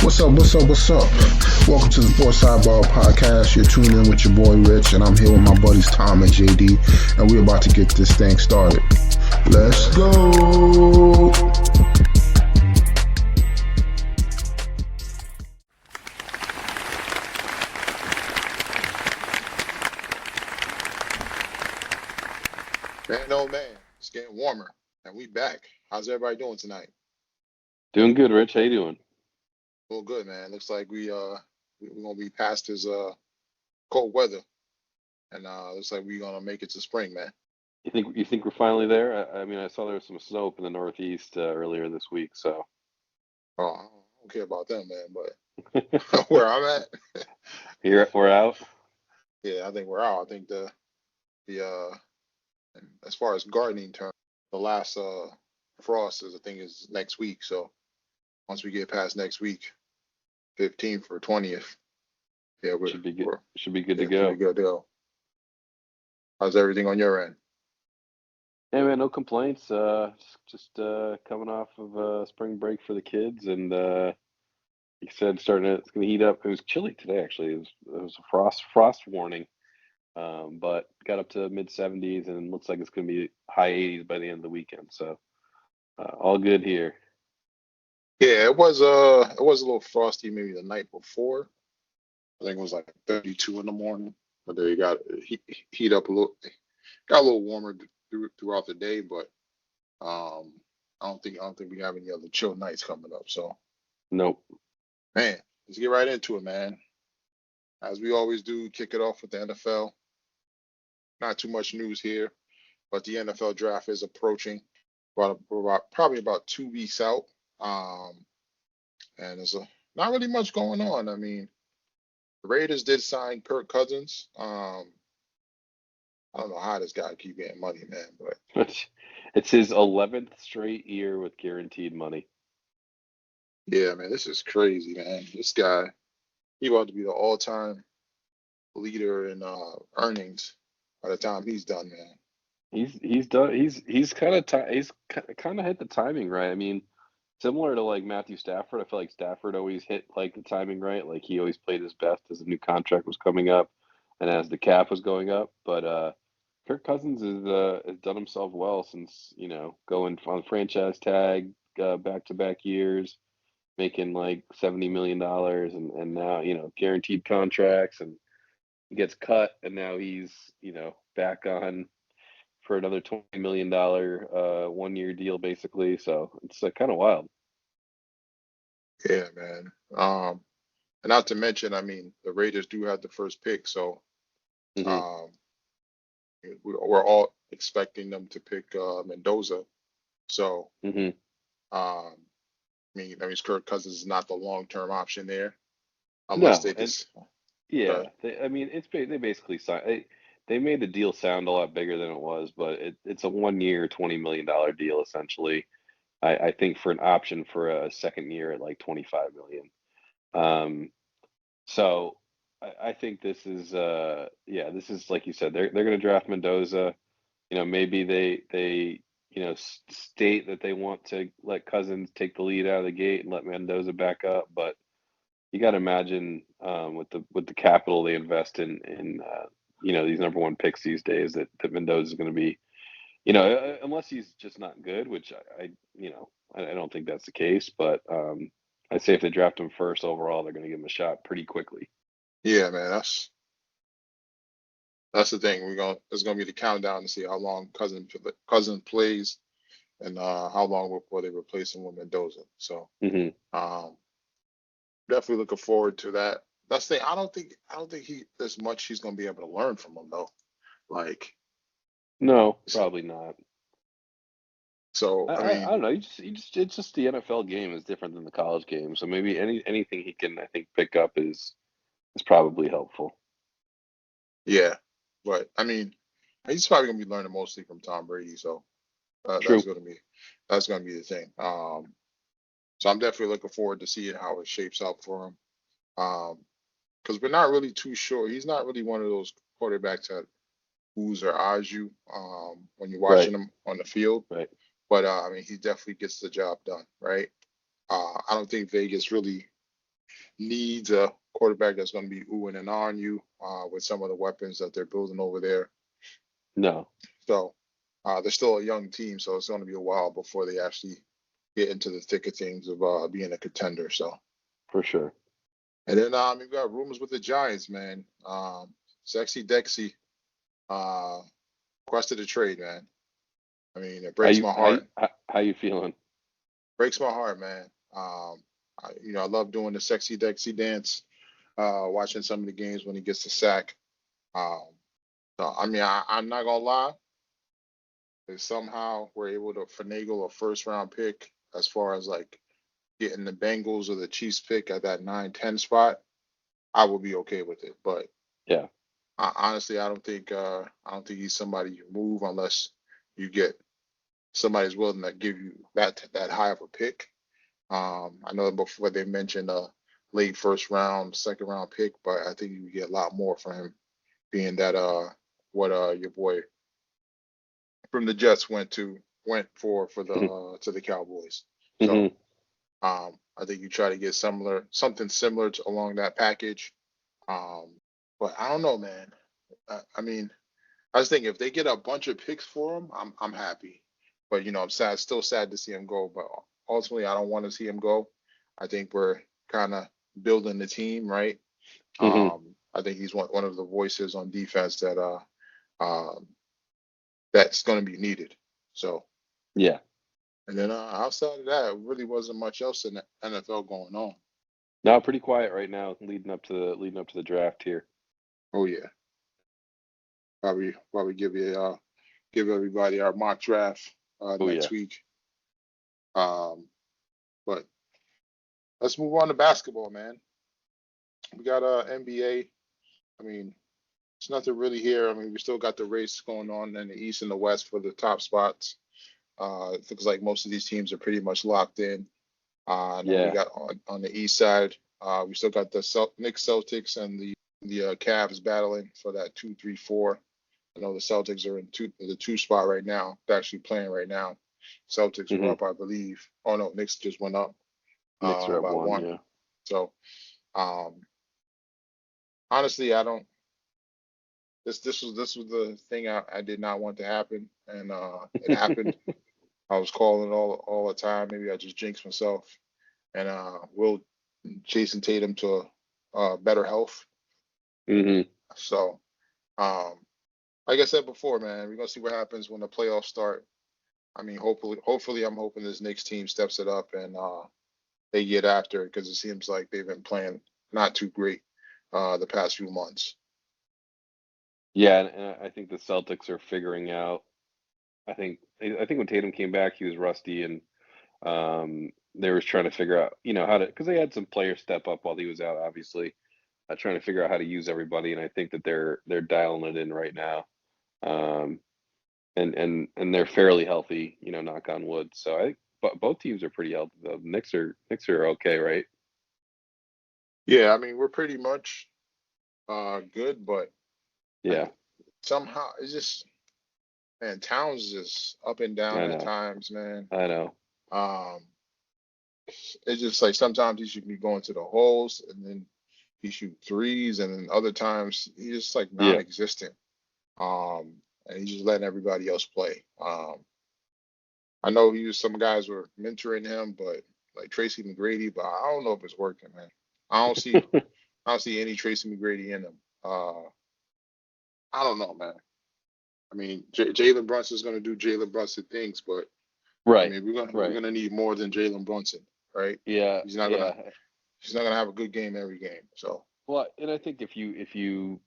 What's up? What's up? What's up? Welcome to the Sports Sidebar Podcast. You're tuned in with your boy Rich, and I'm here with my buddies Tom and JD, and we're about to get this thing started. Let's go. Man, oh man, it's getting warmer, and we back. How's everybody doing tonight? Doing good, Rich. How you doing? Well, good, man. Looks like we're gonna be past this cold weather, and looks like we're gonna make it to spring, man. You think we're finally there? I mean, I saw there was some snow up in the Northeast earlier this week, so Oh, I don't care about them, man, but where I'm at, here we're out. yeah, I think we're out. I think the as far as gardening terms, the last frost is I think is next week. So once we get past next week, 15th or 20th, yeah, Should be good. we're Should be good to yeah, should be go. good to go. How's everything on your end? Hey man, no complaints. Just coming off of spring break for the kids, and like you said, it's gonna heat up. It was chilly today, actually. It was a frost warning, but got up to mid 70s, and looks like it's gonna be high 80s by the end of the weekend. So all good here. Yeah, it was a little frosty maybe the night before. I think it was like 32 in the morning, but then you got heat up a little, got a little warmer throughout the day, but I don't think we have any other chill nights coming up. So Nope. man, let's get right into it, man. As we always do, kick it off with the NFL. Not too much news here, but the NFL draft is approaching. Probably about 2 weeks out. Um, and there's not really much going on. I mean, the Raiders did sign Kirk Cousins. I don't know how this guy keep getting money, man, but It's his 11th straight year with guaranteed money. yeah, man, this is crazy, man. This guy, he about to be the all-time leader in earnings by the time he's done, man. He's done he's kind of hit the timing right. I mean, similar to like Matthew Stafford, I feel like Stafford always hit like the timing right. Like he always played his best as the new contract was coming up and as the cap was going up. But Kirk Cousins has done himself well since, going on franchise tag back to back years, making like $70 million and now, guaranteed contracts, and he gets cut and now he's, back on for another $20 million 1 year deal basically. So it's kind of wild. Yeah, man. And not to mention, I mean, the Raiders do have the first pick, so Hmm. um, we're all expecting them to pick Mendoza. So Hmm. um, I mean, Kirk Cousins is not the long-term option there, unless No, they and just. Uh, yeah, I mean, they basically signed. They made the deal sound a lot bigger than it was, but it's a 1 year, $20 million deal essentiusly. I think for an option for a second year at like 25 million. Um, so I think this is like you said, they're going to draft Mendoza. Maybe they state that they want to let Cousins take the lead out of the gate and let Mendoza back up, but you got to imagine with the capital they invest in these number one picks these days that Mendoza is going to be, unless he's just not good, which I don't think that's the case, but I'd say if they draft him first overall, they're going to give him a shot pretty quickly. yeah, man, that's the thing. It's gonna be the countdown to see how long Cousin plays and how long before they replace him with Mendoza. So Hmm. um, definitely looking forward to that. That's the thing. I don't think there's much he's gonna be able to learn from him though. Like No, probably not. so, I I mean, don't know. It's just the NFL game is different than the college game, so maybe anything he can I think pick up is probably helpful. yeah, but I mean, he's probably gonna be learning mostly from Tom Brady. So uh, that's True. gonna be that's gonna be the thing. So I'm definitely looking forward to seeing how it shapes up for him. Because we're not really too sure. He's not really one of those quarterbacks that oohs or ahs you when you're watching Right. him on the field. Right. But I mean, he definitely gets the job done, right? I don't think Vegas really. needs a quarterback that's going to be oohing and ahhing you with some of the weapons that they're building over there. No, So they're still a young team, so it's going to be a while before they actually get into the thick of things of being a contender. So, for sure. and then you've got rumors with the Giants, man. Sexy Dexy requested a trade, man. I mean, it breaks my heart. How you feeling? Breaks my heart, man. I love doing the Sexy Dexy dance, watching some of the games when he gets the sack. Um, so, I mean, I'm not gonna lie. If somehow we're able to finagle a first round pick as far as like getting the Bengals or the Chiefs pick at that 9-10 spot, I will be okay with it. But Yeah. honestly, I don't think he's somebody you move unless you get somebody's willing to give you that high of a pick. I know before they mentioned a late first round, second round pick, but I think you get a lot more from him, being that what your boy from the Jets went for the to the Cowboys. So I think you try to get something similar to along that package. But I don't know, man. I mean, I was thinking if they get a bunch of picks for him, I'm happy. But I'm still sad to see him go. But ultimately, I don't want to see him go. I think we're kind of building the team, right? I think he's one of the voices on defense that's going to be needed. So Yeah. and then outside of that, really wasn't much else in the NFL going on. No, pretty quiet right now, leading up to the draft here. Oh yeah, probably give everybody our mock draft next week. But let's move on to basketball, man. We got NBA. I mean, it's nothing really here. I mean, we still got the race going on in the East and the West for the top spots. It looks like most of these teams are pretty much locked in. And then we got on the East side, we still got the Knicks, Celtics, and the Cavs battling for that 2, 3, 4. I know the Celtics are in the 2 spot right now. They're actually playing right now. Celtics are up, I believe. Oh no, Knicks just went up. Knicks are by up 1, 1. yeah. So honestly, I don't. This was the thing I did not want to happen, and it happened. I was calling it all the time. Maybe I just jinxed myself. And will Jason Tatum to better health. So, like I said before, man, we're gonna see what happens when the playoffs start. I mean, hopefully, I'm hoping this Knicks team steps it up and they get after it because it seems like they've been playing not too great the past few months. Yeah, and I think the Celtics are figuring out. I think when Tatum came back, he was rusty, and they were trying to figure out, how to, because they had some players step up while he was out, obviously, trying to figure out how to use everybody, and I think that they're dialing it in right now, and they're fairly healthy, knock on wood. So I think both teams are pretty healthy. The Knicks are okay, right? Yeah, I mean we're pretty much good, but Yeah, somehow it's just, man, Towns is just up and down I at know. times, man. I know. It's just like sometimes he should be going to the holes and then he shoot threes, and then other times he's just like Yeah, non-existent. And he's just letting everybody else play. I know some guys were mentoring him, but like Tracy McGrady, but I don't know if it's working, man. I don't see any Tracy McGrady in him. I don't know, man. I mean, Jalen Brunson's gonna do Jalen Brunson things, but I right, mean, we're right. gonna need more than Jalen Brunson, right? Yeah, He's not yeah. gonna have a good game every game. So Well, and I think if you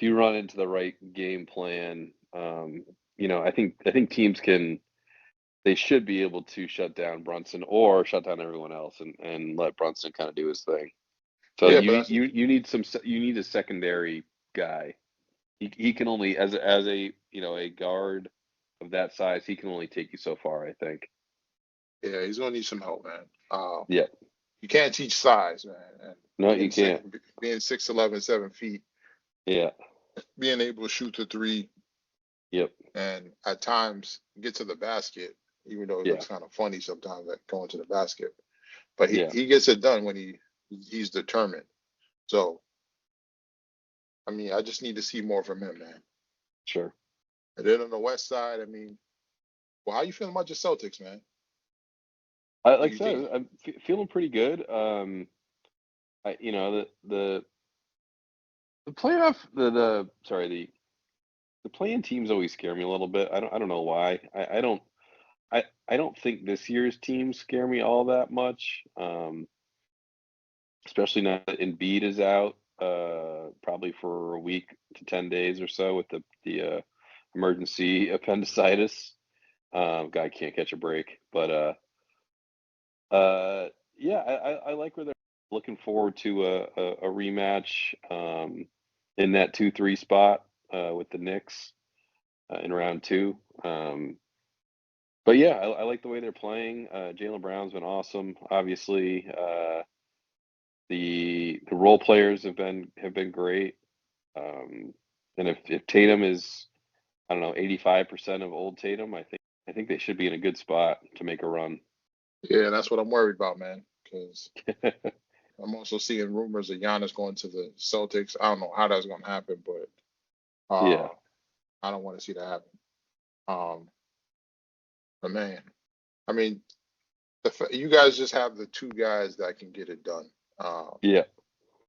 run into the right game plan, I think teams they should be able to shut down Brunson or shut down everyone else and let Brunson kind of do his thing. So yeah, but that's you need a secondary guy. He can only as a a guard of that size, he can only take you so far, I think. yeah, he's gonna need some help, man. Yeah. You can't teach size, man. And No, you can't. being 6'11", 7 feet, Yeah. being able to shoot the three, Yep. and at times get to the basket, even though it Yeah. looks kind of funny sometimes like going to the basket. But Yeah. he gets it done when he He's determined. So, I mean, I just need to see more from him, man. Sure. And then on the West side, I mean, well, how you feeling about your Celtics, man? Who Like I you said, think? I'm feeling pretty good. The playoff, the sorry, the playing teams always scare me a little bit. I don't know why. I don't think this year's teams scare me all that much. Especially now that Embiid is out, probably for a week to 10 days or so with the emergency appendicitis. Guy can't catch a break, but yeah, I like where they're looking forward to a rematch in that 2-3 spot with the Knicks in round two. But yeah, I like the way they're playing. Jaylen Brown's been awesome. Obviously, the role players have been great. And if Tatum is, I don't know, 85% of old Tatum, I think they should be in a good spot to make a run. Yeah, that's what I'm worried about, man. Because I'm also seeing rumors of Giannis going to the Celtics. I don't know how that's going to happen, but Yeah, I don't want to see that happen. Um, but man, I mean, you guys just have the two guys that can get it done. yeah,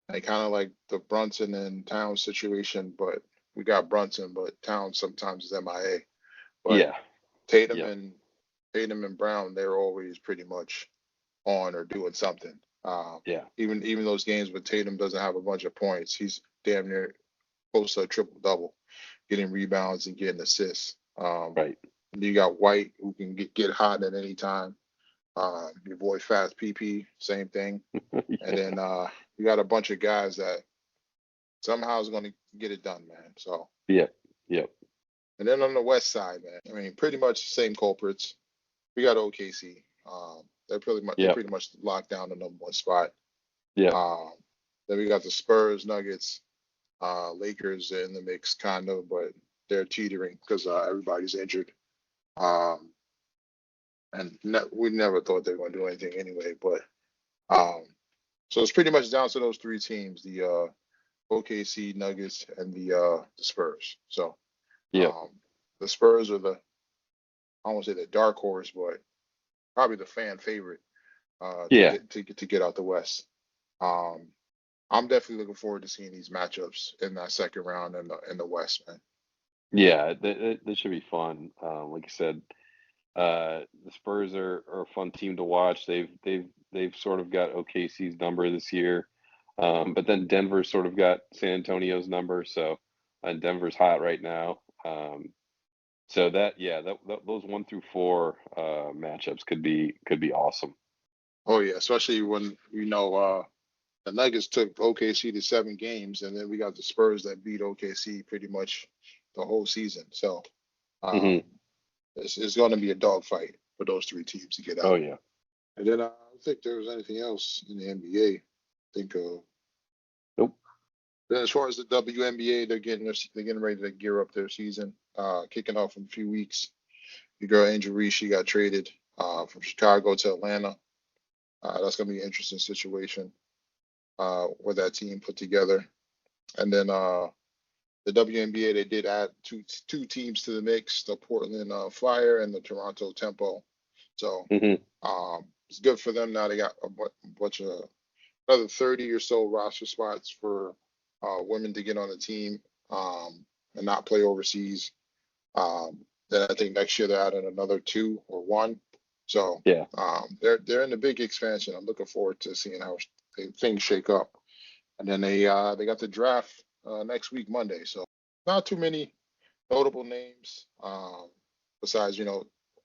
And kind of like the Brunson and Towns situation, but we got Brunson, but Towns sometimes is MIA. But yeah, Tatum yeah, and Tatum and Brown, they're always pretty much on or doing something. yeah, Even those games when Tatum doesn't have a bunch of points, he's damn near close to a triple double, getting rebounds and getting assists. right. You got White who can get hot at any time. Your boy Fast PP, same thing. And Yeah, then you got a bunch of guys that somehow is going to get it done, man. So, yeah, yeah, and then on the West side, man, I mean, pretty much the same culprits. We got OKC. They're yeah, pretty much locked down the number one spot. yeah, Um, then we got the Spurs, Nuggets, Lakers in the mix, kind of, but they're teetering because everybody's injured. Um, and we never thought they were going to do anything anyway. But um, so it's pretty much down to those three teams: the OKC, Nuggets, and the Spurs. So yeah, um, the Spurs are I won't say the dark horse, but probably the fan favorite yeah, to get out the West. Um, I'm definitely looking forward to seeing these matchups in that second round in the West, man. yeah. That should be fun. Like I said, the Spurs are a fun team to watch. They've sort of got OKC's number this year, but then Denver's sort of got San Antonio's number. So, and Denver's hot right now. So that yeah, those 1 through 4 matchups could be awesome. Oh yeah, especially when the Nuggets took OKC to 7 games, and then we got the Spurs that beat OKC pretty much the whole season. So um, Hmm. it's going to be a dogfight for those three teams to get Oh out. yeah. And then I don't think there was anything else in the NBA. Think Nope. then as far as the WNBA, they're getting ready to gear up their season, kicking off in a few weeks. Your girl Angel Reese, she got traded from Chicago to Atlanta. That's going to be an interesting situation with that team put together. And then the WNBA, they did add two teams to the mix: the Portland Fire and the Toronto Tempo. So Hmm. it's good for them. Now they got a bunch of another 30 or so roster spots for women to get on the team and not play overseas. Then I think next year they're adding another 2 or 1. So Yeah. they're in the big expansion. I'm looking forward to seeing how things shake up. And then they got the draft next week Monday. So not too many notable names besides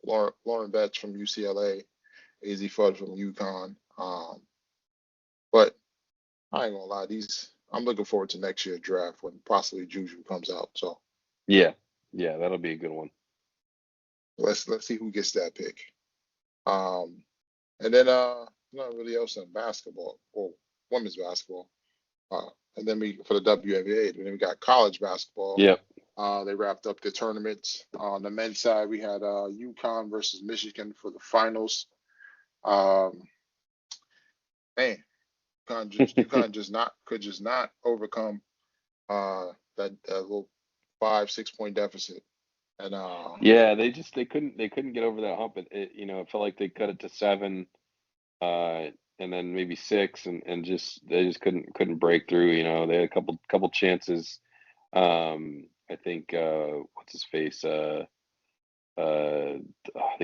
Lauren Betts from UCLA, Az Fudd from UConn. But I ain't gonna lie, I'm looking forward to next year's draft when possibly Juju comes out. So Yeah. Yeah. That'll be a good one. let's see who gets that pick. Um, and then not really else in basketball or women's basketball. And then we for the WNBA, and then we got college basketball. Yep. They wrapped up the tournaments. On the men's side, we had UConn versus Michigan for the finals. Um, man, UConn could just not overcome that little 5-6 point deficit. And Yeah, they couldn't get over that hump. It felt like they cut it to 7, and then maybe 6, and they just couldn't break through. They had a couple chances. I think what's his face? The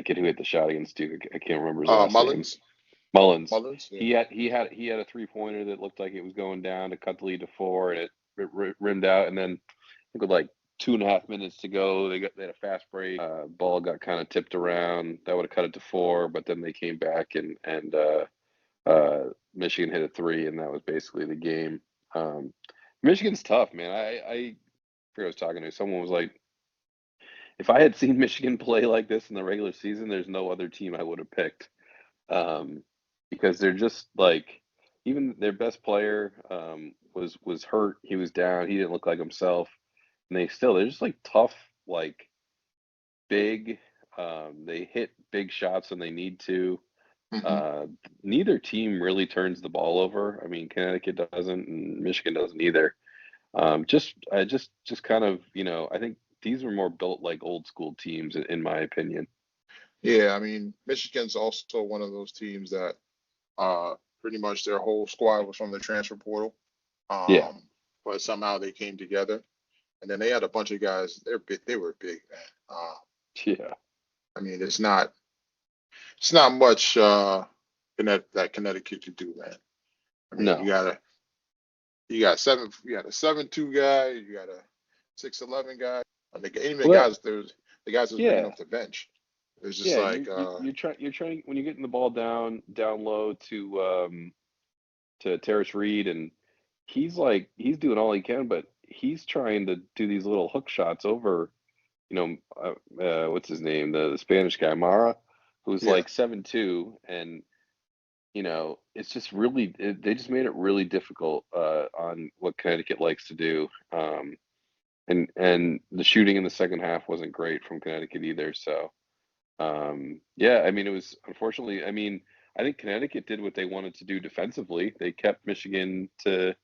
kid who hit the shot against Duke. I can't remember his last name. Mullins. Yeah. He had a 3-pointer that looked like it was going down to cut the lead to 4, and it rimmed out. And then I think with like 2.5 minutes to go, they had a fast break. Ball got kind of tipped around. That would have cut it to 4, but then they came back and Michigan hit a 3, and that was basically the game. Michigan's tough, man. I forget I was talking to someone was like, if I had seen Michigan play like this in the regular season, there's no other team I would have picked. Because they're just like, even their best player was hurt. He was down. He didn't look like himself. And they're just like tough, like big. They hit big shots when they need to. Neither team really turns the ball over. I mean, Connecticut doesn't, and Michigan doesn't either. Just kind of, I think these were more built like old school teams, in my opinion. Yeah, I mean, Michigan's also one of those teams that pretty much their whole squad was from the transfer portal. Yeah. But somehow they came together, and then they had a bunch of guys. They were big, man. Yeah. I mean, it's not much that Connecticut could do, man. I mean, No. you got a 7'2" guy, you got a 6'11" guy. Even the guys that was bringing off the bench. It's just like you're trying when you're getting the ball down low to Terrace Reed, and he's doing all he can, but he's trying to do these little hook shots over, what's his name, the Spanish guy Mara, who's like 7'2", and it's just really they just made it really difficult on what Connecticut likes to do. And the shooting in the second half wasn't great from Connecticut either. So, I mean, it was unfortunately. I mean, I think Connecticut did what they wanted to do defensively. They kept Michigan to,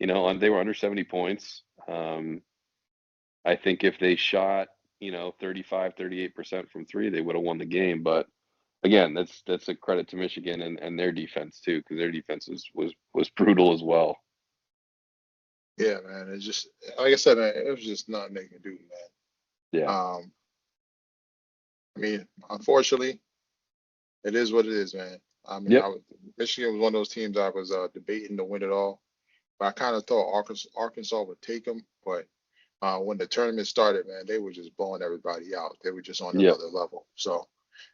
they were under 70 points. I think if they shot, 35, 38% from 3, they would have won the game. But again, that's a credit to Michigan and their defense too, because their defense was brutal as well. Yeah, man. It's just like I said, man. It was just nothing they can do, man. Yeah. I mean, unfortunately, it is what it is, man. I mean, Yep. Michigan was one of those teams I was debating to win it all, but I kind of thought Arkansas would take them. But when the tournament started, man, they were just blowing everybody out. They were just on another level. So,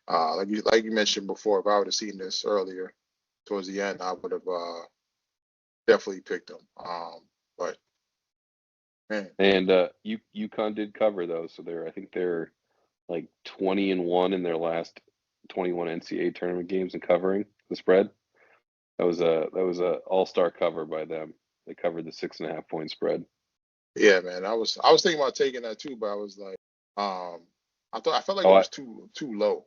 like you mentioned before, if I would have seen this earlier, towards the end, I would have definitely picked them. But man, And UConn did cover though, so I think they're like 20-1 in their last 21 NCAA tournament games and covering the spread. That was a all-star cover by them. They covered the 6.5 point spread. yeah, man. I was thinking about taking that too, but I was like, I felt like it was too low.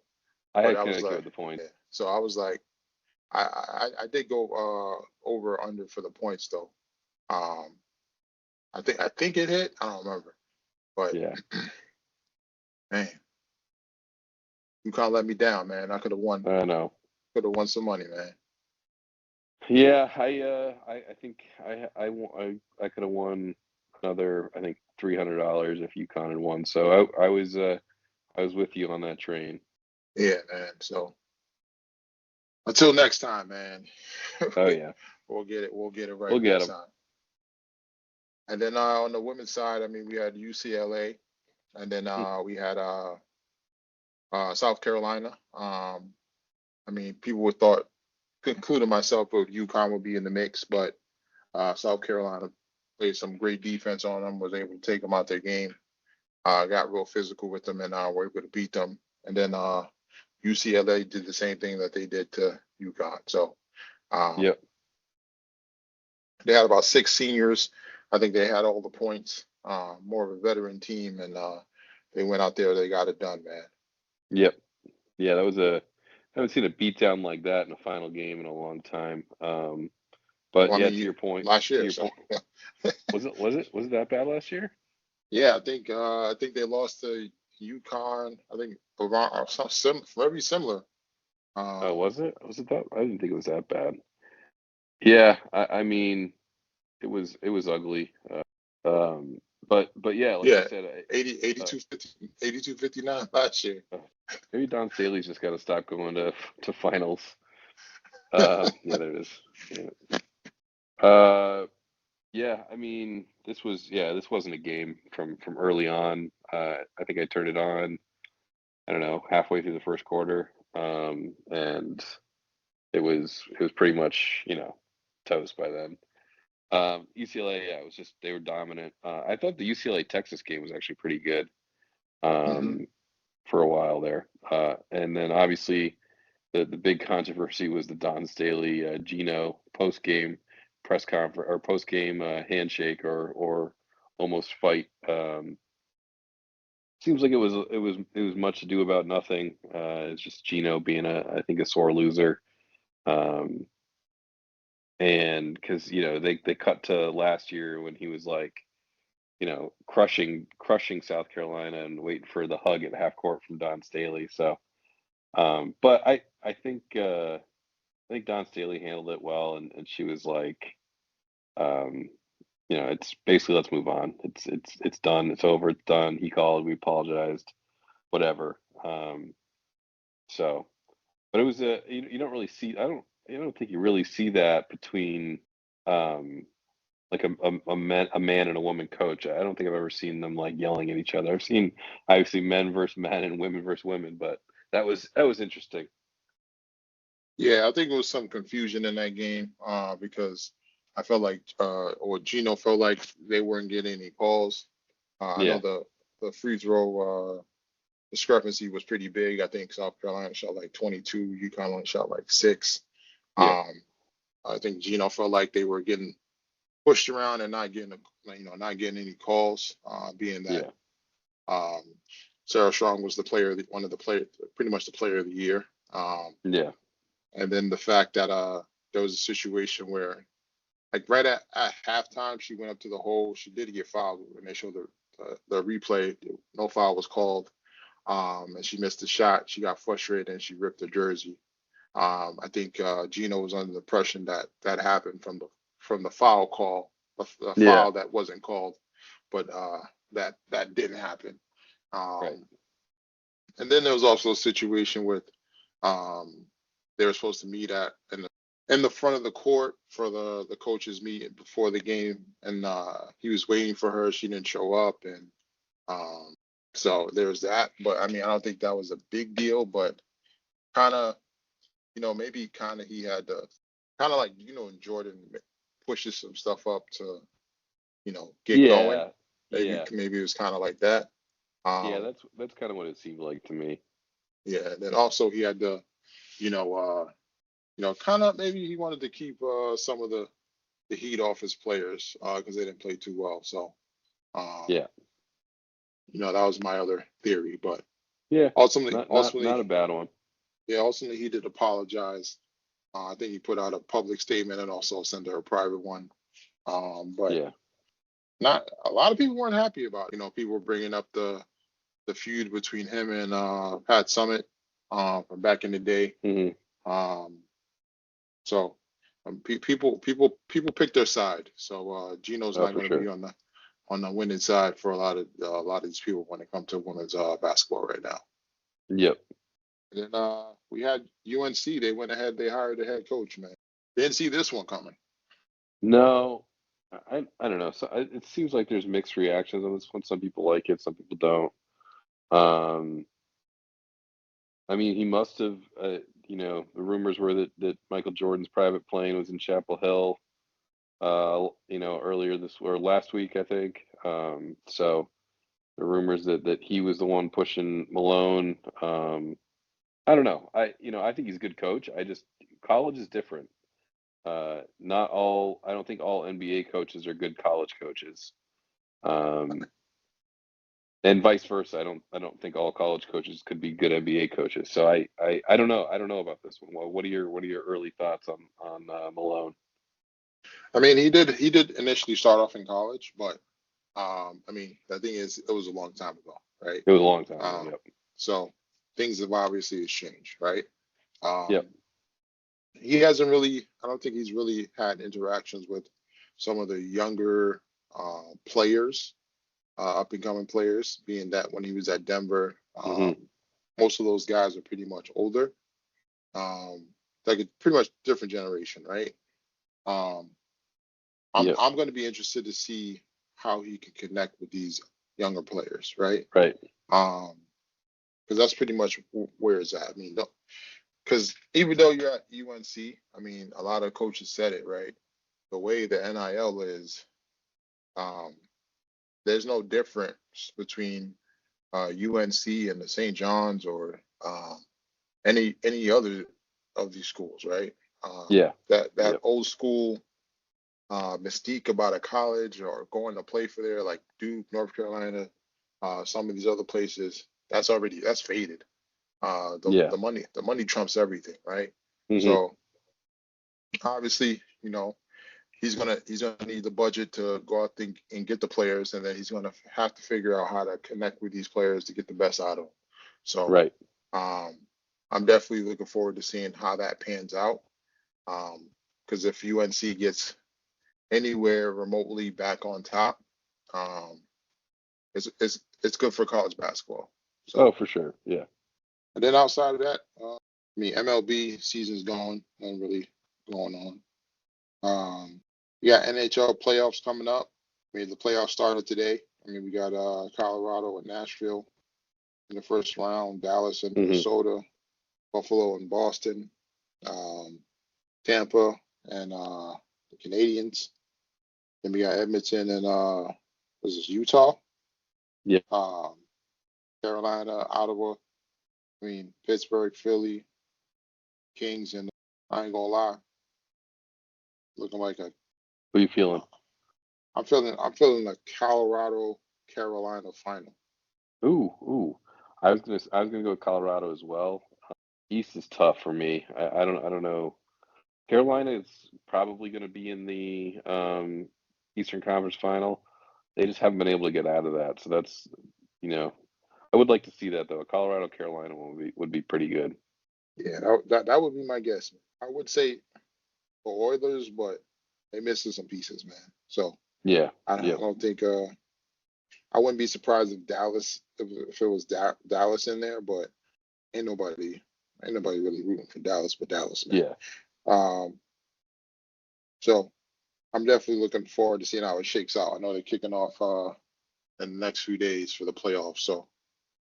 I had But I was Connecticut like, with the point. yeah. So I was like, I did go over under for the points though. I think it hit. I don't remember, but Yeah. man, you can't let me down, man. I could have won. I know. Could have won some money, man. Yeah, I think I could have won another, I think, $300 if UConn had won. So I was with you on that train. Yeah, man. So until next time, man. Oh yeah. We'll get it right We'll get next 'em. time. And then on the women's side, I mean, we had UCLA, and then we had South Carolina. I mean, people would thought, including myself, that UConn would be in the mix, but South Carolina played some great defense on them, was able to take them out their game, got real physical with them, and were able to beat them. And then UCLA did the same thing that they did to UConn. So Yep. they had about 6 seniors. I think they had all the points. More of a veteran team, and they went out there. They got it done, man. Yep. Yeah, I haven't seen a beatdown like that in a final game in a long time. But Well, I yeah, mean, to your point, last to year, your so point, was it that bad last year? yeah, I think they lost to UConn. I think around very similar. Oh, Um, was it? Was it that? I didn't think it was that bad. Yeah, I mean, it was ugly. But yeah, like you yeah, said, 80, uh, 82, 50, 82, 59 last year. uh, maybe Don Staley's just got to stop going to finals. Yeah, there it is. Yeah. Yeah, I mean, this wasn't a game from early on. I think I turned it on, I don't know, halfway through the first quarter. And it was pretty much, toast by then. UCLA, yeah, it was just they were dominant. I thought the UCLA Texas game was actually pretty good Hmm. um, for a while there. And then obviously the big controversy was the Don Staley Gino post game press conference or post game handshake or almost fight. Seems like it was much ado about nothing. It's just Gino being I think a sore loser. Um, and because they cut to last year when he was like crushing South Carolina and waiting for the hug at half court from Don Staley. So, but I think Don Staley handled it well, and she was like, um, it's basically let's move on. It's done. It's over. It's done. He called. We apologized. Whatever. So, but it was you don't really see. I don't think you really see that between um like a man and a woman coach. I don't think I've ever seen them like yelling at each other. I've seen obviously men versus men and women versus women, but that was interesting. Yeah, I think it was some confusion in that game because I felt like, or Gino felt like they weren't getting any calls. I know Yeah, the free throw discrepancy was pretty big. I think South Carolina shot like 22, UConn only shot like 6. yeah, Um, I think Gino felt like they were getting pushed around and not getting, not getting any calls, being that yeah, um, Sarah Strong was one of the player, pretty much the player of the year. yeah, And then the fact that there was a situation where like right at halftime she went up to the hole. She did get fouled when they showed the replay. No foul was called. And she missed the shot. She got frustrated and she ripped her jersey. I think Gino was under the impression that that happened from the foul call, the yeah. foul that wasn't called, but that didn't happen. Right. Um, and then there was also a situation with um, they were supposed to meet at in the front of the court for the coaches meeting before the game, and he was waiting for her. She didn't show up, and um, so there's that. But I mean, I don't think that was a big deal, but kind of, maybe kind of he had to kind of like Jordan pushes some stuff up to get going. Yeah, Maybe yeah, maybe it was kind of like that. yeah. Um, That's kind of what it seemed like to me. yeah. And then also he had to you know kind of maybe he wanted to keep some of the heat off his players because they didn't play too well. So um, Yeah, that was my other theory. But yeah. ultimately, Not a bad one. yeah, ultimately he did apologize. I think he put out a public statement and also sent her a private one. But Yeah. not a lot of people weren't happy about it. People were bringing up the feud between him and Pat Summitt from back in the day. Hmm. Um, so people pick their side. So Gino's Oh, not for going to be sure. on the winning side for a lot of these people when it comes to women's basketball right now. Yep. And then we had UNC. They went ahead. They hired the head coach. Man, didn't see this one coming. No, I don't know. So it seems like there's mixed reactions on this one. Some people like it, some people don't. Um, I mean, he must have. The rumors were that Michael Jordan's private plane was in Chapel Hill. Earlier this or last week, I think. So the rumors that he was the one pushing Malone. I don't know. I think he's a good coach. I just college is different. I don't think all NBA coaches are good college coaches. Um, and vice versa. I don't think all college coaches could be good NBA coaches. So I don't know. I don't know about this one. What are your early thoughts on Malone? I mean, he did initially start off in college, but I mean, the thing is, it was a long time ago, right? It was a long time ago. Um, Yep. so things have obviously changed, right? Yep. Um, he hasn't really, I don't think he's really had interactions with some of the younger players, up and coming players, being that when he was at Denver, Hmm. most of those guys are pretty much older, like a pretty much different generation, right? Um, I'm Yep. I'm going to be interested to see how he can connect with these younger players, right? Right. Um, because that's pretty much where it's at. I mean, because even though you're at UNC, I mean, a lot of coaches said it, right? The way the NIL is, um, there's no difference between UNC and the St. John's or any other of these schools, right? Yeah. That Yep. old school mystique about a college or going to play for there, like Duke, North Carolina, some of these other places, that's faded. Yeah. The money trumps everything, right? Hmm. So obviously, he's gonna need the budget to go out and get the players, and then he's gonna have to figure out how to connect with these players to get the best out of them. So Right. um, I'm definitely looking forward to seeing how that pans out. Because if UNC gets anywhere remotely back on top, um, it's good for college basketball. Oh, So, for sure. Yeah. and then outside of that, I mean, MLB season's going, nothing really going on. We got NHL playoffs coming up. I mean, the playoffs started today. I mean, we got Colorado and Nashville in the first round, Dallas and Hmm. Minnesota, Buffalo and Boston, um, Tampa and the Canadians. Then we got Edmonton and was this Utah? Yeah. Um, Carolina, Ottawa. I mean, Pittsburgh, Philly, Kings, and I ain't gonna lie, looking like a. What are you feeling? I'm feeling like Colorado, Carolina final. Ooh. Ooh. I was gonna go with Colorado as well. East is tough for me. I don't know. Carolina is probably going to be in the Eastern Conference Final. They just haven't been able to get out of that. So that's, you know, I would like to see that though. A Colorado Carolina one would be pretty good. Yeah, that would be my guess. I would say for Oilers, but they missing some pieces, man. So Yeah. I Yep. don't think I wouldn't be surprised if if it was Dallas in there, but ain't nobody ain't nobody really rooting for Dallas but Dallas, man. Yeah. Um, so I'm definitely looking forward to seeing how it shakes out. I know they're kicking off in the next few days for the playoffs. So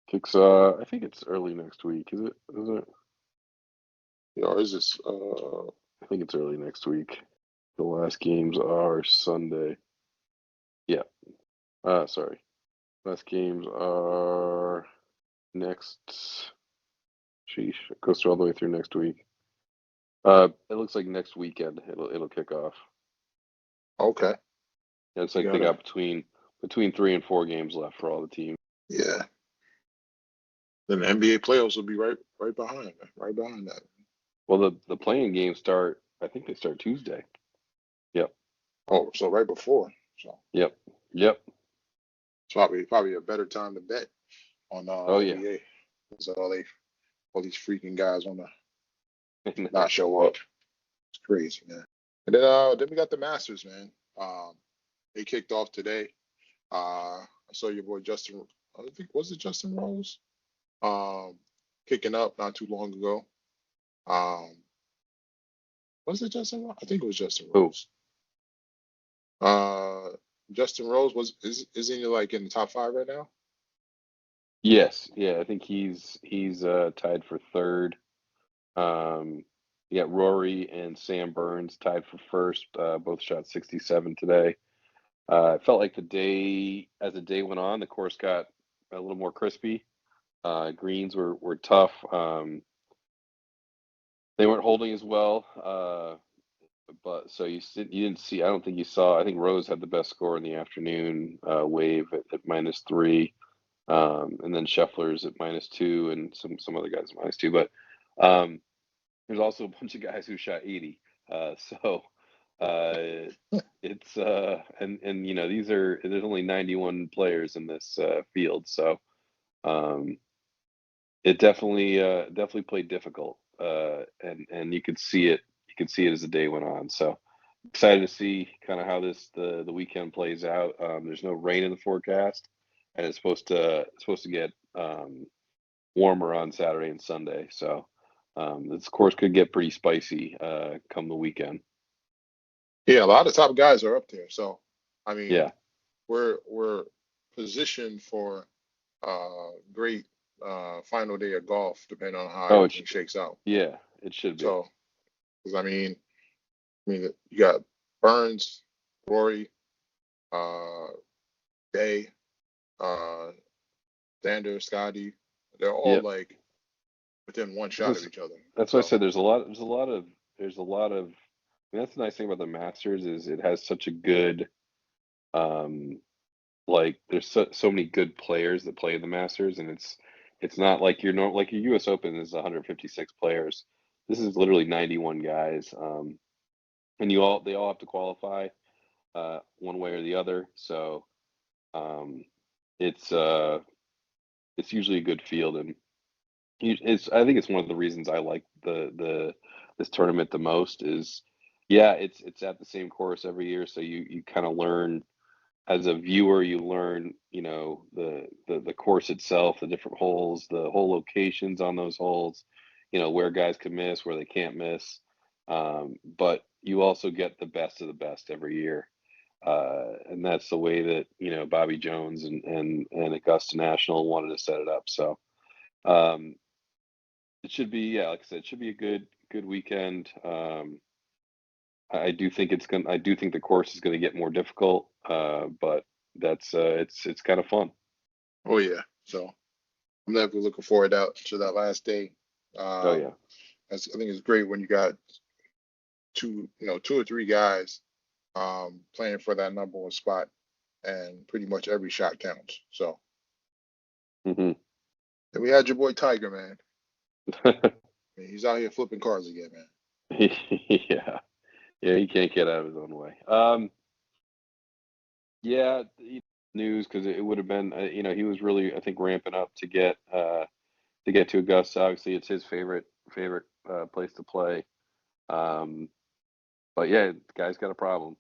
Kicks I think it's early next week. Is it? Is it? is this I think it's early next week. The last games are Sunday. Yeah. Sorry. Last games are next. Sheesh. It goes through all the way through next week. It looks like next weekend it'll kick off. okay? Yeah, it's You like they gotta got between 3 and 4 games left for all the teams. yeah. Then the NBA playoffs will be right behind that. Well, the playing games start. I think they start Tuesday. Yep. Oh, so right before. So Yep. Yep. it's probably a better time to bet on Oh yeah. NBA. Because all these freaking guys want to I know. not show up. It's crazy, man. And then we got the Masters, man. They kicked off today. I saw your boy Justin. I think was it Justin Rose? Kicking up not too long ago. Um, was it Justin Rose? I think it was Justin Oh Rose. Uh, Justin Rose isn't he like in the top five right now? yes. Yeah. I think he's tied for third. Um, you got Rory and Sam Burns tied for first. Both shot 67 today. It felt like as the day went on, the course got a little more crispy. Greens were tough. They weren't holding as well. But so you didn't see. I don't think you saw. I think Rose had the best score in the afternoon. Wave at -3, and then Scheffler's at -2, and some other guys at -2. But um, there's also a bunch of guys who shot 80. So It's and you know there's only 91 players in this field, so um, it definitely played difficult, and you could see it. You could see it as the day went on. So excited to see kind of how the weekend plays out. There's no rain in the forecast, and it's supposed to get warmer on Saturday and Sunday. So this course could get pretty spicy come the weekend. Yeah, a lot of top guys are up there. So, I mean, Yeah. we're positioned for great final day of golf, depending on how Oh, everything shakes out. yeah, it should be. So, because I mean, you got Burns, Rory, uh, Day, uh, Xander, Scotty. They're all Yep. like within one This shot of is each other. that's why I So, said there's a lot of I mean, that's the nice thing about the Masters is it has such a good um like there's so many good players that play in the Masters, and it's not like like your US Open is 156 players. This is literally 91 guys. And they all have to qualify one way or the other. So um it's uh it's usually a good field, and it's I think it's one of the reasons I like the this tournament the most is yeah, it's at the same course every year, so you kind of learn as a viewer, you learn, the course itself, the different holes, the hole locations on those holes, where guys can miss, where they can't miss. But you also get the best of the best every year. And that's the way that, Bobby Jones and Augusta National wanted to set it up. So um, it should be, yeah, like I said, it should be a good weekend. I do think the course is gonna get more difficult, but it's kind of fun. oh yeah. So I'm definitely looking forward out to that last day. Oh Um, yeah, I think it's great when you got two or three guys playing for that number one spot, and pretty much every shot counts. So, hmm and we had your boy Tiger, man. I mean, he's out here flipping cars again, man. yeah, yeah. He can't get out of his own way. Yeah, news because it would have been, he was really I think ramping up to get to Augusta. Obviously, it's his favorite place to play. Um, but yeah, the guy's got a problem.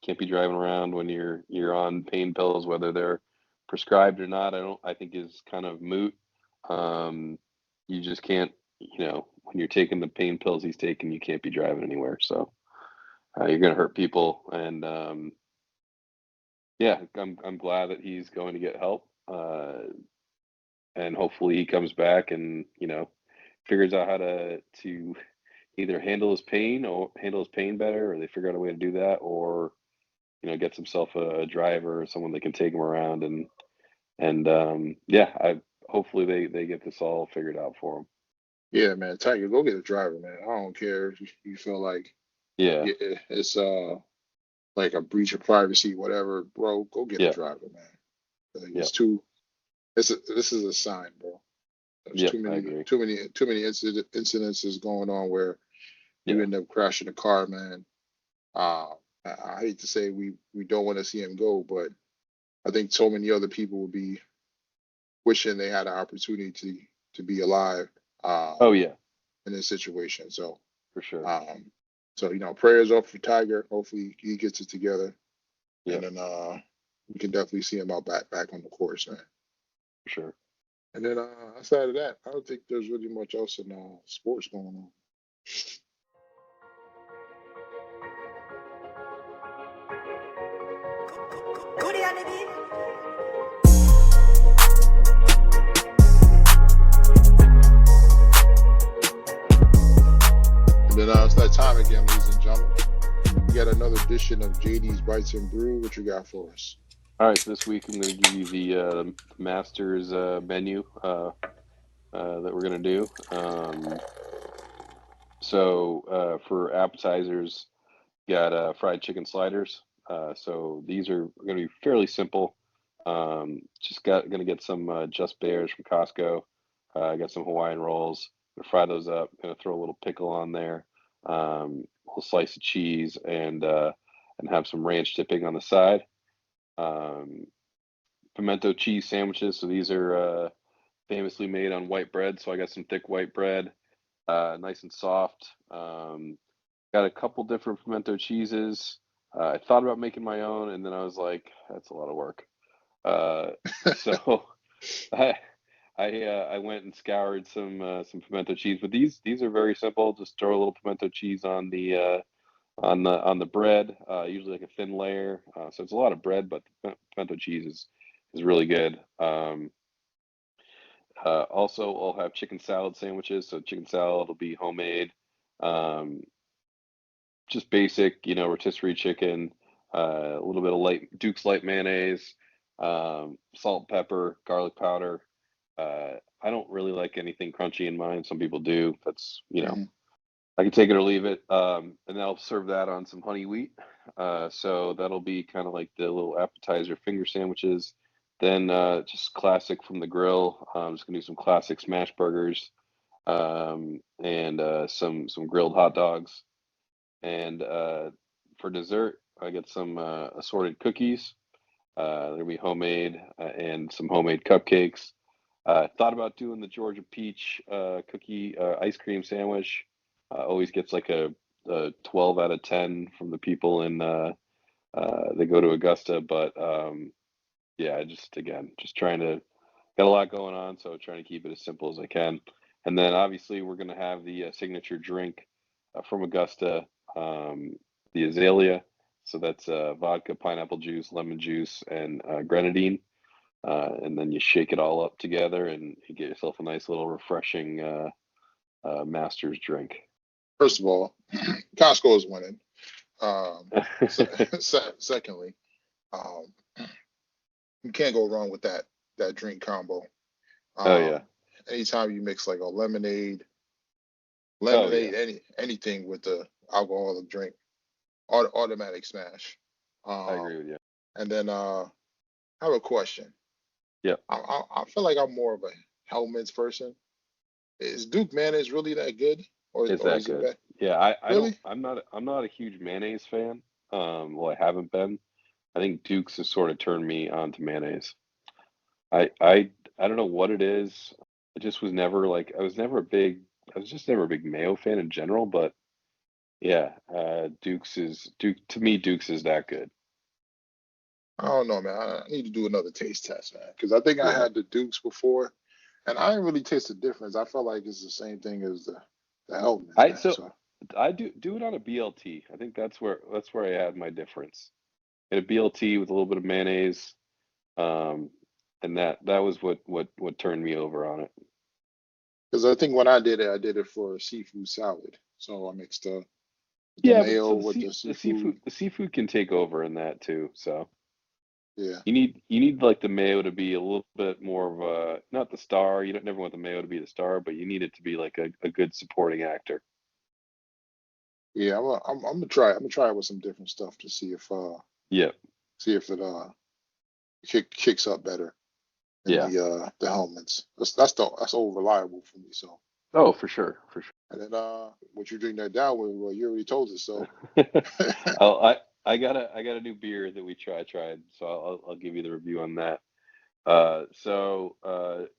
Can't be driving around when you're on pain pills, whether they're prescribed or not. I think is kind of moot. You just can't, when you're taking the pain pills he's taking, you can't be driving anywhere. So you're gonna hurt people, and yeah, I'm glad that he's going to get help, and hopefully he comes back and figures out how to either handle his pain better, or they figure out a way to do that, or gets himself a driver or someone that can take him around, and yeah, I hopefully they get this all figured out for him. Yeah, man, Tiger, go get a driver, man. I don't care if you feel like Yeah, it's like a breach of privacy, whatever, bro. Go get a yeah, driver, man. Like, yeah, this is a sign, bro. There's yeah. I agree. too many incidences going on where you Yeah, end up crashing a car, man. Uh, I hate to say we don't want to see him go, but I think so many other people would be wishing they had an opportunity to be alive oh yeah, in this situation. for sure. Um, prayers up for Tiger. Hopefully he gets it together, and Yep, then we can definitely see him out back on the course, man. for sure. And then outside of that, I don't think there's really much else in sports going on. And then it's that time again, ladies and gentlemen. We got another edition of JD's Bites and Brew. What you got for us? All right, so this week I'm going to give you the Masters menu that we're going to do. So for appetizers, got fried chicken sliders. So these are going to be fairly simple. Just going to get some Just Bears from Costco. I got some Hawaiian rolls. Gonna fry those up. Gonna throw a little pickle on there. little slice of cheese, and have some ranch dipping on the side. Um, Pimento cheese sandwiches. So these are famously made on white bread. So I got some thick white bread, nice and soft. Got a couple different pimento cheeses. I thought about making my own, and then I was like, that's a lot of work. So I I went and scoured some pimento cheese, but these are very simple. Just throw a little pimento cheese on the bread, usually like a thin layer. So it's a lot of bread, but the pimento cheese is really good. Also, I'll have chicken salad sandwiches. So chicken salad will be homemade, um, just basic, rotisserie chicken, a little bit of light Duke's light mayonnaise, salt, pepper, garlic powder. I don't really like anything crunchy in mine. Some people do. That's, Mhm. I can take it or leave it. And then I'll serve that on some honey wheat. So that'll be kind of like the little appetizer finger sandwiches. Then just classic from the grill. I'm just gonna do some classic smash burgers, and some grilled hot dogs. And for dessert, I get some assorted cookies. They'll be homemade, and some homemade cupcakes. Thought about doing the Georgia peach cookie ice cream sandwich. Always gets like a 12 out of 10 from the people in they go to Augusta, but yeah, just trying to got a lot going on, so trying to keep it as simple as I can. And then obviously we're gonna have the signature drink from Augusta, um, the Azalea. So that's vodka, pineapple juice, lemon juice, and grenadine. And then you shake it all up together, and you get yourself a nice little refreshing Master's drink. First of all, Costco is winning. Um, secondly, um, you can't go wrong with that drink combo. Oh yeah, Um, anytime you mix like a oh yeah, anything with the alcoholic drink, automatic smash. I agree Um, with you. and then I have a question. Yep, I feel like I'm more of a Hellman's person. Is Duke mayonnaise really that good, it's or that is it good. bad? Yeah, I don't. Really? I'm not a huge mayonnaise fan. Well, I haven't been. I think Duke's has sort of turned me on to mayonnaise. I I I don't know what it is. I just was never like I was just never a big mayo fan in general, but yeah, Duke's to me Duke's is that good. I don't know, man. I need to do another taste test, man, because I think I Yeah. had the Dukes before, and I didn't really taste the difference. I felt like it's the same thing as the Hellman's, I man. so So I do it on a BLT. I think that's where I had my difference. And a BLT with a little bit of mayonnaise, um, and that was what turned me over on it. because I think when I did it for a seafood salad. So I mixed the Yeah, but mayo so with the seafood. the seafood can take over in that too. So Yeah, you need like the mayo to be a little bit more of a not the star. You don't never want the mayo to be the star, but you need it to be like a good supporting actor. yeah. I'm gonna try. I'm gonna try it with some different stuff to Yeah, see if it kicks up better than yeah. the Hellman's. That's all reliable for me. So. Oh, for sure, for And then what you drink that down with, well, you already told us so. sure. Oh, I got a new beer that tried, so I'll give you the review on that.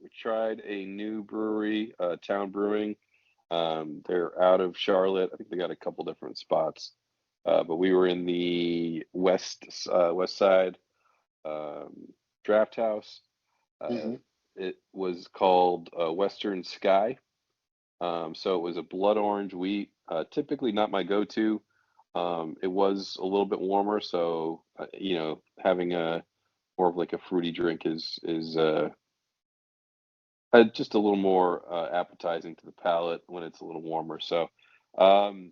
We tried a new brewery, Town Brewing. They're out of Charlotte. I think they got a couple different spots. But we were in the west side, um, draft house. Uh, Hmm. it was called Western Sky. So it was a blood orange wheat. Typically not my go-to. It was a little bit warmer, so having a more of like a fruity drink is just a little more appetizing to the palate when it's a little warmer. So um,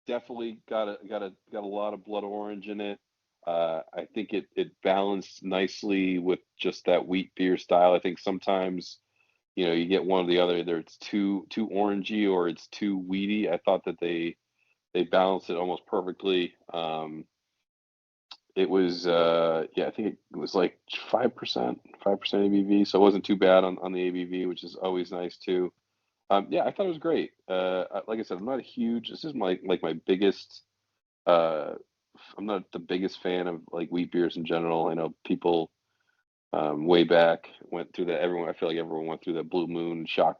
definitely got a lot of blood orange in it. I think it balanced nicely with just that wheat beer style. I think sometimes you get one or the other. Either it's too orangey or it's too weedy. I thought that they balanced it almost perfectly. It was yeah, I think it was like 5% ABV, so it wasn't too bad on the ABV, which is always nice too. Yeah, I thought it was great. Like I said, I'm not a huge. This is my biggest. Uh, I'm not the biggest fan of like wheat beers in general. I know people way back went through that. Everyone, I feel like everyone went through the Blue Moon shock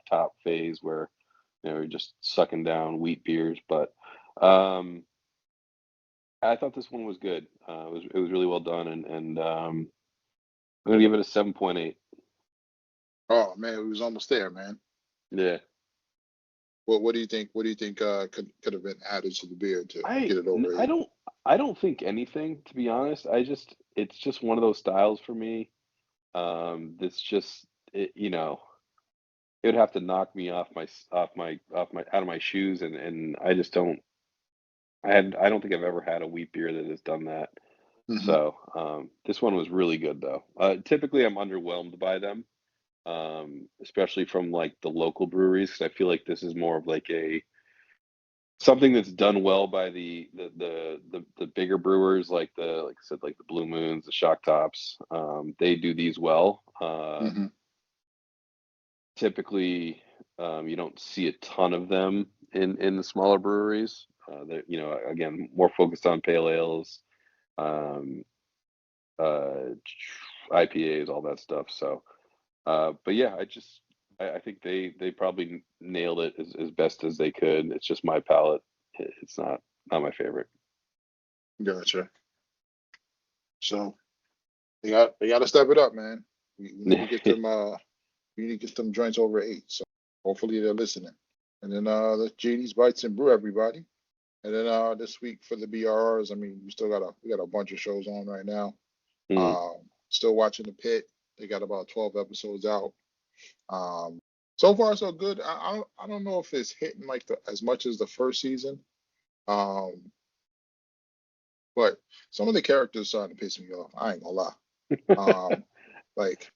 top phase where you're just sucking down wheat beers. But um, I thought this one was good. It was really well done, and I'm gonna give it a 7.8. Oh man, we was almost there, man. Yeah. What do you think? What do you think could have been added to the beer to I get it n- over I eight? don't I don't think anything, to be honest. It's just one of those styles for me. That's just it would have to knock me out of my shoes, and I just don't. I don't think I've ever had a wheat beer that has done that. Hmm. So this one was really good though. Typically, I'm underwhelmed by them, especially from like the local breweries, 'cause I feel like this is more of like a something that's done well by the bigger brewers, like I said, like the Blue Moons, the Shock Tops. They do these well. Hmm. Typically, you don't see a ton of them in the smaller breweries. They're, again, more focused on pale ales, um, uh, IPAs, all that stuff. So, but yeah, I think they probably nailed it as best as they could. It's just my palate. It's not my favorite. Gotcha. So they got to step it up, man. We need to get them we need to get them joints over eight. So hopefully they're listening. And then the JD's Bites and Brew, everybody. And then this week for the BRRs, I mean, we got a bunch of shows on right now. Mm, Um, Still watching the pit. They got about 12 episodes out. Um, so far so good. I don't know if it's hitting like as much as the first season. Um, but some of the characters starting to piss me off. I ain't gonna lie. Um, like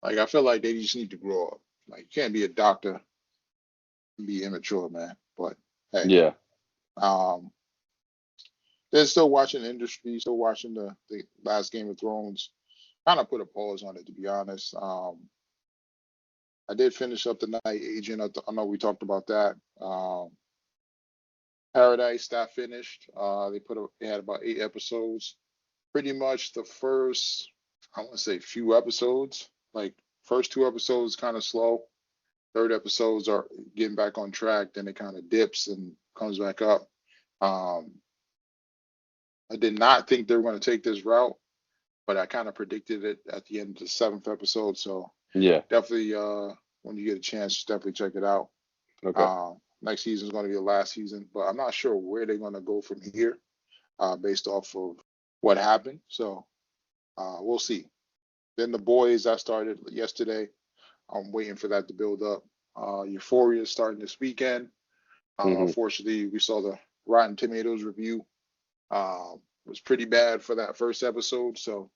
I feel like they just need to grow up. Like you can't be a doctor and be immature, man. But hey, yeah. um, they're still watching the industry, still watching the last Game of Thrones. Kind of put a pause on it, to be honest. I did finish up the Night Agent. I know we talked about that. Paradise that finished. They had about 8 episodes. Pretty much the first, I want to say, few episodes. Like first 2 episodes kind of slow. Third episodes are getting back on track. Then it kind of dips and comes back up. Um, I did not think they were going to take this route, but I kind of predicted it at the end of the seventh episode. So Yeah. definitely, when you get a chance, definitely check it out. Okay. Next season is going to be the last season, but I'm not sure where they're going to go from here, based off of what happened. So we'll see. Then the boys that started yesterday. I'm waiting for that to build up. Euphoria is starting this weekend. Hmm. Unfortunately, we saw the Rotten Tomatoes review. It was pretty bad for that first episode, so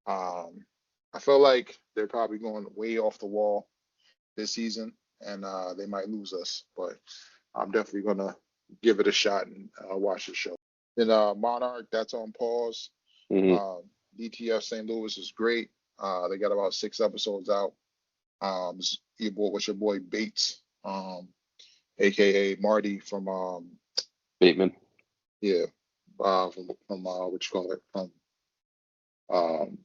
um, I feel like they're probably going way off the wall this season, and they might lose us. But I'm definitely gonna give it a shot and watch the show. Then Monarch, that's on pause. Hmm. Um, DTF St. Louis is great. They got about 6 episodes out. What's your boy Bates, aka Marty from Bateman. yeah, from what you call it from um,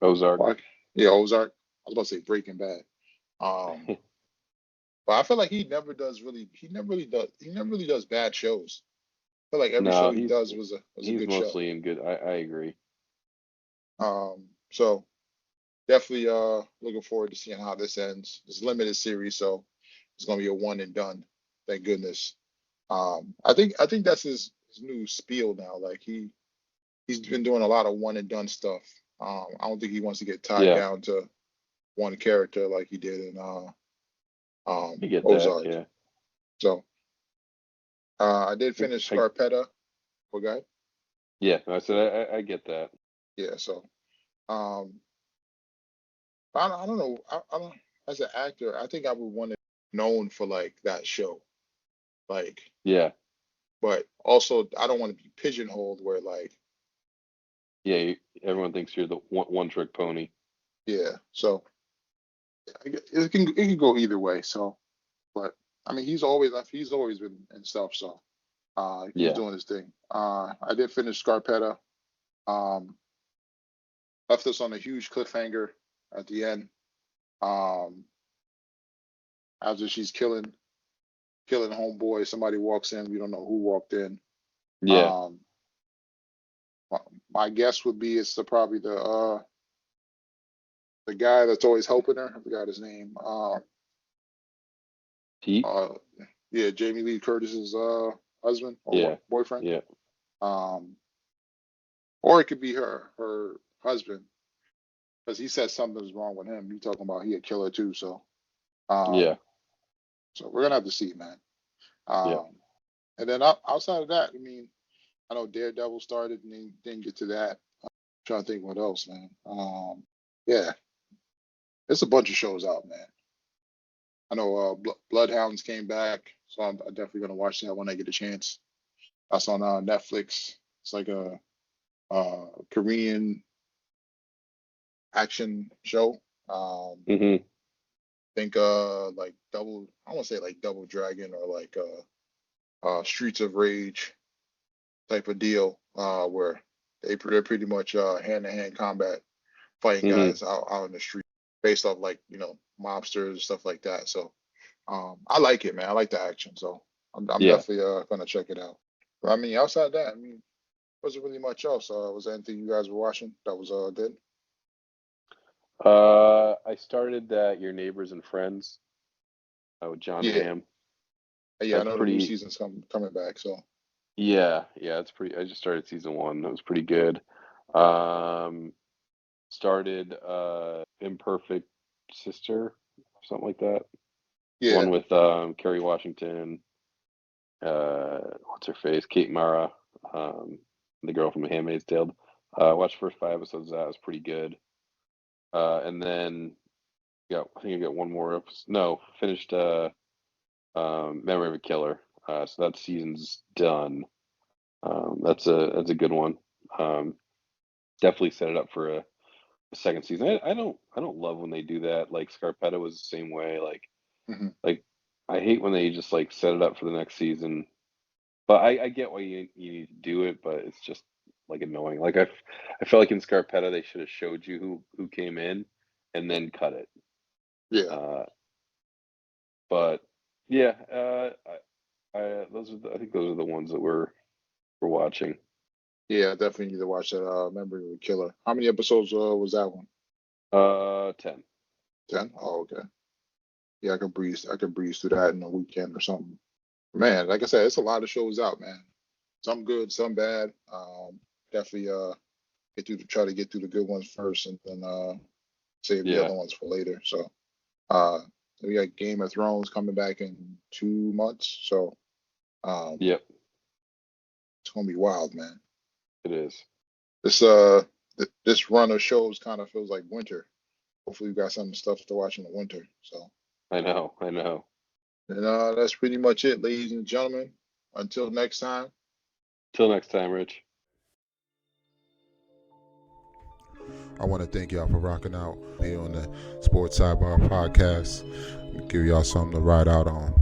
Ozark. what? Yeah, Ozark. I was about to say Breaking Bad. Um, but I feel like he never really does bad shows. I feel like every show No, he does was a he's good show. mostly in good. I agree. So definitely looking forward to seeing how this ends. It's a limited series, so it's gonna be a one and done. Thank goodness. I think that's his new spiel now. Like he's been doing a lot of one and done stuff. I don't think he wants to get tied Yeah, down to one character like he did in I get that. Ozark. Yeah. So I did finish I Scarpetta. Okay. yeah. No, I said I get that. Yeah. So um, I don't know. I don't. As an actor, I think I would want to be known for like that show. Like, Yeah. but also I don't want to be pigeonholed where like Yeah. Everyone thinks you're the one trick pony. yeah. So it can go either way. So, but I mean, he's always been in stuff. So, he's Yeah. doing his thing. I did finish Scarpetta. Um, left us on a huge cliffhanger at the end. Um, after she's killing homeboy, somebody walks in. We don't know who walked in. Yeah. Um, my guess would be it's probably the guy that's always helping her. I forgot his name. Pete. Uh, yeah, Jamie Lee Curtis's husband or Yeah. boyfriend. Yeah. Um, or it could be her husband, because he said something's wrong with him. You talking about he a killer too? So, Yeah. so we're gonna have to see, man. Yeah. And then outside of that, I mean, I know Daredevil started and didn't get to that. Trying to think what else, man. Yeah, it's a bunch of shows out, man. I know Bloodhounds came back, so I'm definitely gonna watch that when I get a chance. That's on Netflix. It's like a Korean action show. Hmm. Think like double. I want to say like Double Dragon or like Streets of Rage type of deal, where they're pretty much hand to hand combat fighting Hmm. guys out in the street based off like mobsters and stuff like that. So I like it, man. I like the action, so I'm Yeah. definitely gonna check it out. But I mean, outside that, I mean, wasn't really much else. Was there anything you guys were watching that was good? I started that Your Neighbors and Friends with John Yeah, Hamm. yeah. I That's know the new pretty. season's coming back. So Yeah. Yeah. It's pretty. I just started season one. That was pretty good. Um, started Imperfect Sister, something like that. yeah, One with Kerry Washington. What's her face? Kate Mara, the girl from Handmaid's Tale. Watched the first 5 episodes of that. It was pretty good. And then I think I got one more episode. No, finished Memory of a Killer. So that season's done. That's a good one. Um, definitely set it up for a second season. I don't love when they do that. Like Scarpetta was the same way. hmm Like I hate when they just like set it up for the next season. But I get why you need to do it, but it's just like annoying. Like I felt like in Scarpetta they should have showed you who came in and then cut it. yeah, Uh, but yeah, I think those are the ones that we're watching. yeah. I definitely need to watch that. Memory of a Killer. How many episodes was that one? 10. 10. Oh, okay. Yeah, I could breeze. I could breeze through that in a weekend or something. Man, like I said, it's a lot of shows out, man. Some good, some bad. Definitely try to get through the good ones first, and then save the Yeah. other ones for later. So uh, we got Game of Thrones coming back in 2 months, so um, Yep. it's gonna be wild, man. It is. This this run of shows kind of feels like winter. Hopefully, we got some stuff to watch in the winter. So, I know. I know. and that's pretty much it, ladies and gentlemen. Until next time. Till next time, Rich. I want to thank y'all for rocking out here on the Sports Sidebar Podcast. Give y'all something to ride out on.